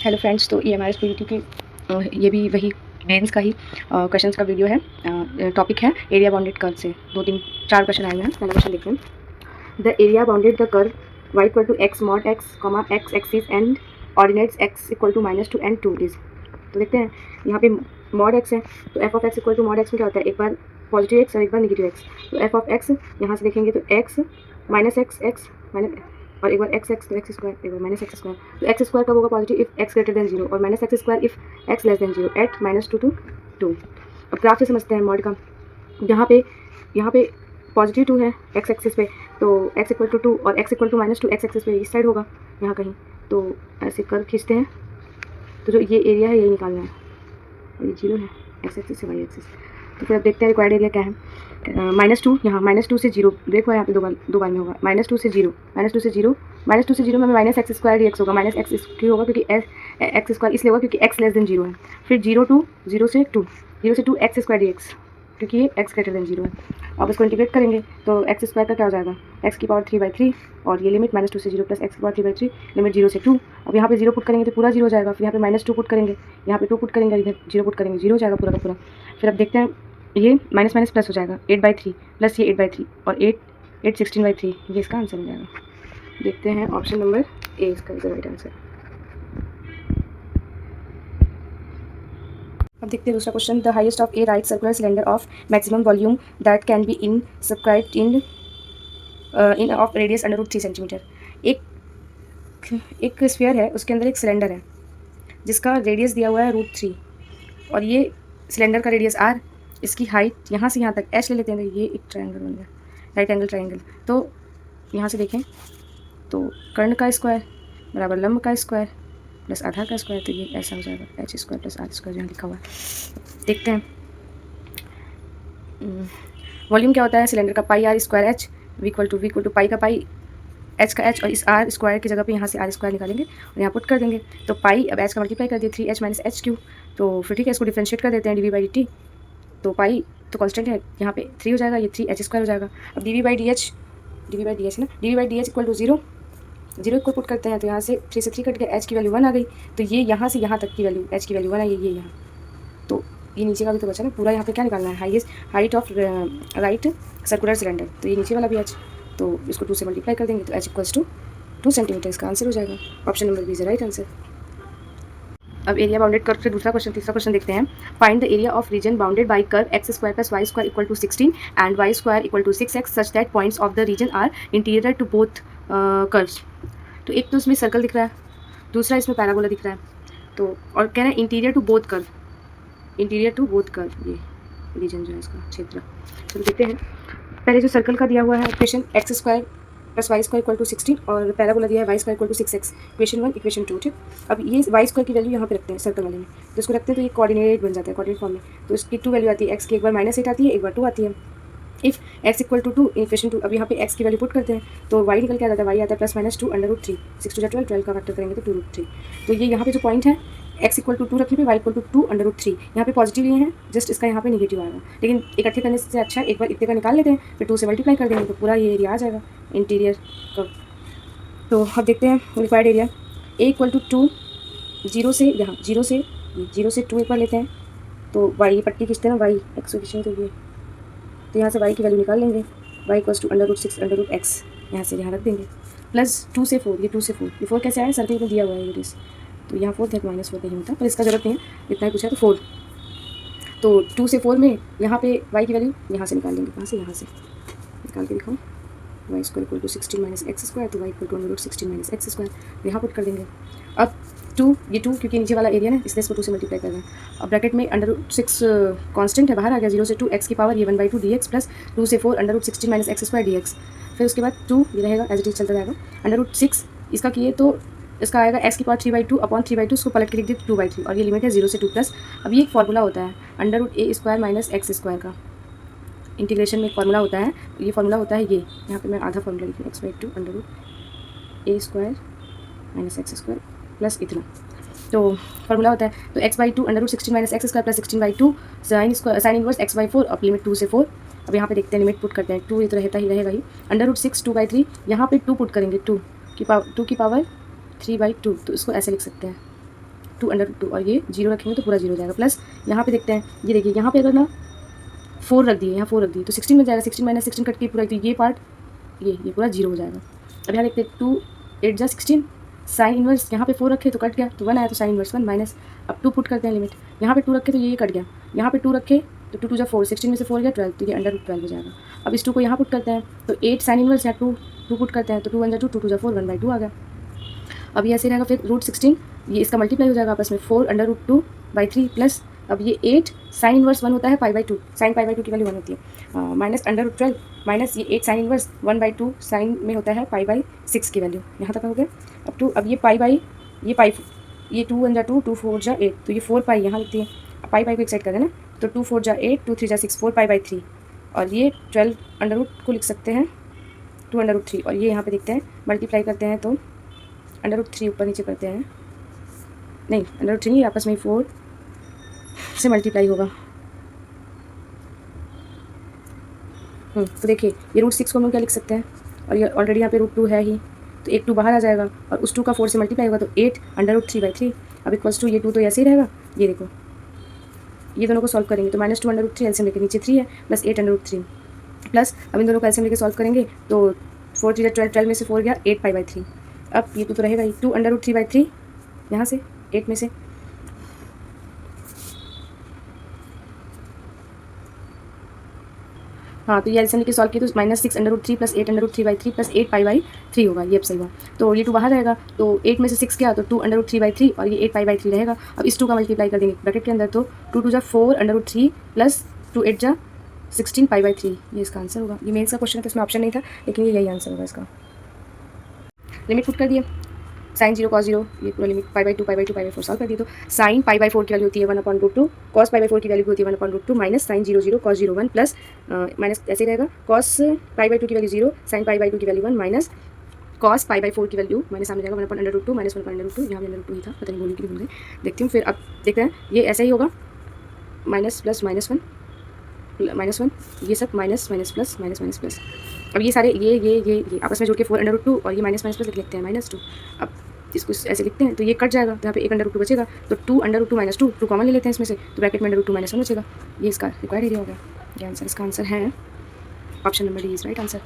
Hello friends, तो ये हमारे पीईटी की ये भी वही मेंस का ही क्वेश्चंस का वीडियो है। टॉपिक है एरिया बाउंडेड कर्व से 2 3 4 क्वेश्चन आए हैं। पहला क्वेश्चन देखते हैं। The area bounded the curve y equal to x mod x comma x axis and ordinates x equal to -2 and 2 is. तो देखते हैं यहाँ पे मॉड एक्स है, तो f of x equal to mod x में क्या होता है, एक बार पॉजिटिव एक्स और एक बार निगेटिव एक्स। तो एफ ऑफ एक्स यहाँ से देखेंगे तो x minus x x minus और एक बार एक्स एक्स तो एक्स स्क्वायर, एक बार माइनस एक्स स्क्वायर। तो एक्स स्क्वायर कब होगा positive, if x greater than 0 और minus x square if x less than 0 at -2 to 2। अब ग्राफ से समझते हैं मॉड का। यहाँ पे पॉजिटिव 2 है एक्स एक्सिस पे, तो एक्स इक्वल टू 2 और x equal to -2 x axis पे इस साइड होगा यहाँ कहीं। तो ऐसे कर्व खींचते हैं, तो जो ये एरिया है यही निकालना है, और ये 0 है एक्स एक्सिस से वाई एक्सिस। तो फिर अब देखते हैं रिक्वायर्ड एरिया क्या है। -2 यहाँ -2 से 0 देखो, यहाँ पे दो बार में होगा -2 से 0 -2 से 0 में minus x square D x होगा। माइनस एक्स क्यों होगा, क्योंकि एक्स स्क्वायर इसलिए होगा क्योंकि एक्स लेस देन 0 है। फिर 0 से 2 एक्स स्क्वायर डी एक्स, क्योंकि ये एक्स ग्रेटर देन 0 है। अब इसको इंटीग्रेट करेंगे तो एक्स स्क्वायर का क्या हो जाएगा, एक्स की पावर 3/3 और ये लिमिट -2 से 0 प्लस एक्स की पावर 3/3 लिमिट 0 से 2। अब यहाँ पे 0 पुट करेंगे तो पूरा 0 हो जाएगा। फिर यहाँ पे -2 पुट करेंगे, यहाँ पे 2 पुट करेंगे, इधर 0 पुट करेंगे, 0 हो जाएगा पूरा का पूरा। फिर अब देखते हैं ये माइनस माइनस प्लस हो जाएगा 8/3 प्लस ये 8/3 और 8 16/3, ये इसका आंसर हो जाएगा। देखते हैं ऑप्शन नंबर ए इसका राइट आंसर। अब देखते हैं दूसरा question. The highest of A right circular cylinder of maximum volume that can be in subscribed in of radius √3 centimetre. एक स्फीयर है, उसके अंदर एक सिलेंडर है जिसका रेडियस दिया हुआ है √3 और ये सिलेंडर का रेडियस r, इसकी हाइट यहाँ से यहाँ तक h ले लेते हैं, तो ये एक ट्रायंगल बन गया, राइट एंगल ट्रायंगल। तो यहाँ से देखें तो कर्ण का स्क्वायर बराबर लंब का स्क्वायर प्लस आधार का स्क्वायर, तो ये ऐसा हो जाएगा h square plus r square जहाँ लिखा हुआ है। देखते हैं वॉल्यूम क्या होता है सिलेंडर का, pi r square h equal to pi का पाई h का h, और इस r स्क्वायर की जगह पे यहाँ से r स्क्वायर निकालेंगे और यहाँ पुट कर देंगे। तो पाई अब h का मल्टीप्लाई कर दिए 3h माइनस h3। तो फिर ठीक है, इसको डिफरेंशिएट कर देते हैं dv/dt। तो पाई तो कांस्टेंट है, यहाँ पे 3 हो जाएगा, ये 3h स्क्वायर हो जाएगा। अब dv/dh ना, dv/dh equal to 0 equal put करते हैं, तो यहाँ से 3 से 3 कट गया, h की वैल्यू 1 आ गई। तो ये यहाँ से यहाँ तक की वैल्यू h की वैल्यू 1 आई, ये यहाँ। तो ये नीचे का भी तो बचा ना, पूरा यहाँ पे क्या निकालना है, height of right circular cylinder. तो ये नीचे वाला भी h, तो इसको 2 से मल्टीप्लाई कर देंगे तो h इक्वल्स टू 2 सेंटीमीटर इसका आंसर हो जाएगा। Option number B is right answer. अब एरिया बाउंडेड कर्व से तीसरा क्वेश्चन देखते हैं। Find the area of region bounded by curve x square plus y square equal to 16 and y square equal to 6x such that points of the region are interior to both curves. तो एक तो इसमें circle दिख रहा है, दूसरा इसमें parabola दिख रहा है, तो और कह रहा है इंटीरियर टू बोथ कर्व, ये रीजन जो है इसका क्षेत्र। तो देखते हैं, पहले जो सर्कल का दिया हुआ है equation x square plus y square equal to 16 और पैराबोला दिया है y square equal to 6x, equation 1 equation 2। ठीक, अब ये वाई स्क्वायर की वैल्यू यहाँ पे रखते हैं सर्कल वाले में, तो इसको रखते हैं तो ये कोऑर्डिनेट बन जाता है कोऑर्डिनेट फॉर्म में। तो इसकी 2 वैल्यू आती है, x की एक बार -8 आती है, एक बार 2 आती है। If x equal to 2 equation 2, अब यहाँ पे x की वैल्यू पुट करते हैं तो y निकल के आ जाता है, y आता है +-2 √3, 6 2 12 का फैक्टर करेंगे तो 2√3। तो ये यहाँ पे जो पॉइंट है x इक्वल टू 2 रखने पे y इक्वल टू 2 √3, यहाँ पे पॉजिटिव ये है, जस्ट इसका यहाँ पे निगेटिव आएगा। लेकिन इकट्ठे करने से अच्छा एक बार इतने का निकाल लेते हैं, फिर 2 से मल्टीप्लाई कर देंगे तो पूरा ये एरिया आ जाएगा इंटीरियर का। तो अब देखते हैं required area. a equal to 2 0 से 2 एक बार लेते हैं, तो y ये पट्टी खींचते हैं ना, y x खींचेंगे तो ये, तो यहाँ से y की वैल्यू निकाल लेंगे, y इक्वल्स टू √6 √x यहाँ से यहाँ रख देंगे, प्लस 2 से 4, ये 2 से 4, ये 4 कैसे आया, सर्कल में दिया हुआ है ये रेस, तो यहाँ 4 थे तो -4 नहीं होता, पर इसका जरूरत नहीं है, इतना ही पूछा तो 4। तो 2 से 4 में यहाँ पे y की वैल्यू यहाँ से निकाल लेंगे, यहाँ से निकाल के दिखाओ, y square equal to 16 minus x square, तो y equal to √16 minus x square यहाँ पुट कर देंगे। अब 2 क्योंकि नीचे वाला एरिया ना इसलिए इसको 2 से मल्टीप्लाई कर रहे हैं। अब ब्रैकेट में √6 कांस्टेंट है, बाहर आ गया, 0 से 2 x की पावर ये 1/2 dx प्लस 2 से 4 √16 माइनस एक्स स्क्वायर dx। फिर उसके बाद 2 ये रहेगा एज इट इज चलता जाएगा, √6 इसका किए तो इसका आएगा x की पावर 3/2 अपॉन 3/2, उसको पलट के लिख दिया 2/3 और ये लिमिट है 0 से 2 प्लस। अब ये एक फार्मूला होता है √a² माइनस एक्स स्क्वायर का, इंटीग्रेशन में एक फार्मूला होता है, ये फार्मूला होता है ये, यहाँ पे मैं आधा फार्मूला लिखूँ x/2 √a² minus x square plus इतना, तो फार्मूला होता है। तो x/2 √16 minus x square plus 16/2 sine inverse x/4 अब लिमिट 2 से 4। अब यहाँ पे देखते हैं लिमिट पुट करते हैं, 2 ये तो रहता ही रहेगा ही, √6 2/3 यहाँ पे 2 पुट करेंगे, 2 की पावर 3/2, तो इसको ऐसे लिख सकते हैं टू अंडर रूट टू, और ये जीरो रखेंगे तो पूरा जीरो हो जाएगा। प्लस यहाँ पे देखते हैं, ये देखिए यहाँ पे अगर ना 4 रख दिए, यहाँ 4 रख दिए तो 16 मिल जाएगा। 16 माइनस 16 कट के पूरा, तो ये पार्ट ये पूरा जीरो हो जाएगा। अब यहाँ देखते हैं 2 8 जा 16, साइन इनवर्स यहाँ पे 4 रखे तो कट गया, तो 1 आया तो साइन इनवर्स 1 माइनस। अब 2 पुट करते हैं लिमिट, यहाँ पे 2 रखे तो ये कट गया, यहाँ पे 2 रखे तो 2 2 जा 4, 16 में से 4 गया 12, तो ये अंडर रूट 12 हो जाएगा। अब इस 2 को यहाँ पुट करते हैं तो 8 साइन इनवर्स, यहाँ 2 पुट करते हैं तो 2 1 जा 2, 2 2 जा 4, 1/2 आ गया। अब ये ऐसे रहेगा, फिर रूट 16 ये इसका मल्टीप्लाई हो जाएगा आपस में 4 अंडर रूट 2/3 प्लस, अब ये 8 साइन इनवर्स 1 होता है π/2, साइन π/2 की वैल्यू 1 होती है, माइनस अंडर रूट 12 माइनस ये 8 साइन इनवर्स 1/2 साइन में होता है π/6 की वैल्यू, यहाँ तक हो गया। अब ये ये 2 1 जा 2, 2 4 जा 8, तो ये 4π यहाँ लिखती है, पाई को एक साइड कर देना, तो 2 4 जा 8, 2 3 जा 6, 4π/3, और ये 12 अंडर रूट को लिख सकते हैं 2 अंडर रूट 3, और ये यहाँ पे देखते हैं मल्टीप्लाई करते हैं तो अंडर रूट 3 ऊपर नीचे करते हैं, नहीं अंडर रूट 3 नहीं, आपस में 4 से मल्टीप्लाई होगा। तो देखिए ये रूट 6 को हम लोग क्या लिख सकते हैं, और ये ऑलरेडी यहाँ पे रूट 2 है ही, तो एक 2 बाहर आ जाएगा और उस 2 का 4 से मल्टीप्लाई होगा तो 8 अंडर रूट 3/3। अब इक्वल्स टू ये 2 तो ऐसे ही रहेगा, ये देखो ये दोनों को सॉल्व करेंगे तो -2 अंडर रूट 3, एलसीएम लेके नीचे 3 है, प्लस 8 अंडर रूट 3, प्लस अब इन दोनों को एलसीएम लेके सॉल्व करेंगे तो 4 3 12, 12 में से 4 गया 8π/3। अब ये 2 तो रहेगा ही, 2 अंडर रूट 3/3 यहाँ से 8 में से, हाँ तो ये एलसीएम लेके सॉल्व किया तो -6 under root 3 plus 8 under root 3/3 plus 8π/3 होगा, ये अब सही हुआ। तो ये 2 बाहर रहेगा तो 8 में से 6 गया तो 2 अंडर रूट 3/3 और ये 8π/3 रहेगा। अब इस 2 का मल्टीप्लाई कर देंगे ब्रैकेट के अंदर, तो 2 2 जा 4 अंडर रूट 3 प्लस 2 8 जा 16π/3, ये इसका आंसर होगा। ये मेंस का क्वेश्चन था, इसमें ऑप्शन नहीं था लेकिन ये यही आंसर होगा इसका। लिमिट पुट कर दिया, साइन 0 cos 0, ये पूरा लिमिट π/2 π/4 सॉल्व कर दिए, तो साइन π/4 की वैल्यू होती है 1/√2, cos π/4 की वैल्यू होती है 1/√2 minus sine 0 0 cos 0 1 plus minus ऐसे रहेगा cos π/2 की वैल्यू 0, साइन π/2 की वैल्यू 1 माइनस cos π/4 की वैल्यू माइनस सामने जाएगा 1/√2 माइनस 1/√2, यहाँ भी अंडर रूट 2 ही था, पता नहीं बोलने के लिए भूल गए। देखती हूँ फिर, अब देखते हैं ये ऐसा ही होगा, माइनस प्लस -1 -1, ये सब minus minus plus minus minus plus. अब ये सारे ये आपस में जोड़ के 4 अंडर रूट 2 और ये माइनस माइनस प्लस लिख लेते हैं -2। अब इसको ऐसे लिखते हैं तो ये कट जाएगा, तो यहाँ पे 1 अंडर रूट 2 बचेगा, तो 2 अंडर रूट 2 माइनस 2 कॉमन ले लेते हैं इसमें से, तो ब्रैकेट में अंडर रूट 2 माइनस 1 बचेगा। ये इसका रिक्वायर्ड एरिया हो गया। ये आंसर, इसका आंसर है option number D is right answer.